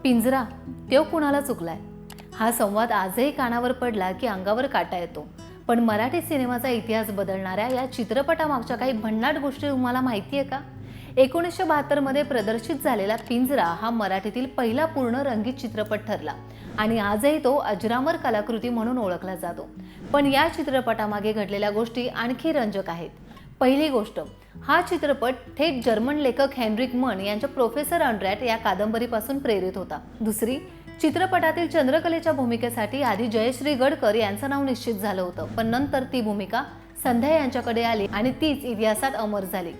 पिंजरा तो कुणाला चुकलाय? हा संवाद आजही कानावर पडला की अंगावर काटा येतो. पण मराठी सिनेमाचा इतिहास बदलणाऱ्या या चित्रपटामागच्या काही भन्नाट गोष्टी तुम्हाला माहिती आहे का? 1972 मध्ये प्रदर्शित झालेला पिंजरा हा मराठीतील पहिला पूर्ण रंगीत चित्रपट ठरला आणि आजही तो अजरामर कलाकृती म्हणून ओळखला जातो. पण या चित्रपटामागे घडलेल्या गोष्टी आणखी रंजक आहेत. पहिली गोष्ट, हा चित्रपट थेट जर्मन लेखक हेनरिक मन यांच्या प्रोफेसर अंड्रॅट या कादंबरीपासून प्रेरित होता. दुसरी, चित्रपटातील चंद्रकलेच्या भूमिकेसाठी आधी जयश्री गडकर यांचं नाव निश्चित झालं होतं, पण नंतर ती भूमिका संध्या यांच्याकडे आली आणि तीच इतिहासात अमर झाली.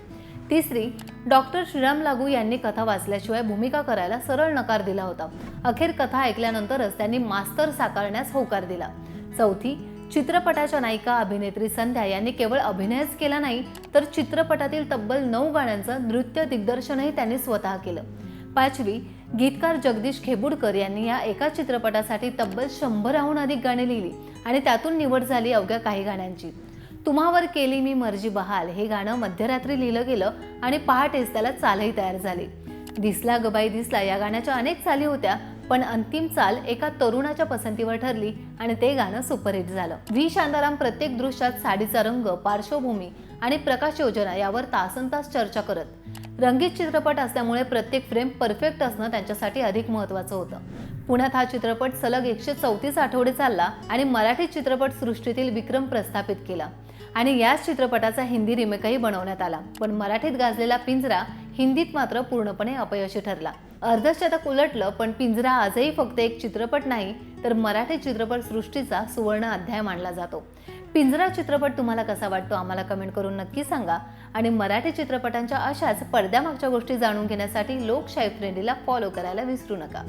तिसरी, डॉक्टर श्रीराम लागू यांनी कथा वाचल्याशिवाय भूमिका करायला सरळ नकार दिला होता. अखेर कथा ऐकल्यानंतरच त्यांनी मास्तर साकारण्यास होकार दिला. चौथी, चित्रपटाच्या नायिका अभिनेत्री संध्या यांनी केवळ अभिनयच केला नाही, तर चित्रपटातील तब्बल 9 गाण्यांचं नृत्य दिग्दर्शनही त्यांनी स्वतः केलं. पाचवी, गीतकार जगदीश खेबुडकर यांनी या एका चित्रपटासाठी तब्बल 100हून अधिक गाणी लिहिली आणि त्यातून निवड झाली अवघ्या काही गाण्यांची. तुम्हावर केली मी मर्जी बहाल हे गाणं मध्यरात्री लिहिलं गेलं आणि पहाटेच त्याला चालही तयार झाली. दिसला गबाई दिसला या गाण्याच्या अनेक चाली होत्या, पण अंतिम चाल एका तरुणाच्या पसंतीवर ठरली आणि ते गाणं सुपरहिट झालं. व्ही शांताराम प्रत्येक दृश्यात साडीचा रंग, पार्श्वभूमी आणि प्रकाश योजना यावर तासनतास चर्चा करत. रंगीत चित्रपट असल्यामुळे प्रत्येक फ्रेम परफेक्ट असणं त्यांच्यासाठी अधिक महत्त्वाचं होतं. पुण्यात हा चित्रपट सलग 134 आठवडे चालला आणि मराठी चित्रपट सृष्टीतील विक्रम प्रस्थापित केला आणि याच चित्रपटाचा हिंदी रिमेकही बनवण्यात आला. पण मराठीत गाजलेला पिंजरा हिंदीत मात्र पूर्णपणे अपयशी ठरला. अर्धशतक उलटलं, पण पिंजरा आजही फक्त एक चित्रपट नाही, तर मराठी चित्रपट सृष्टीचा सुवर्ण अध्याय मानला जातो. पिंजरा चित्रपट तुम्हाला कसा वाटतो आम्हाला कमेंट करून नक्की सांगा आणि मराठी चित्रपटांच्या अशाच पडद्यामागच्या गोष्टी जाणून घेण्यासाठी लोकशाही फ्रेंडलीला फॉलो करायला विसरू नका.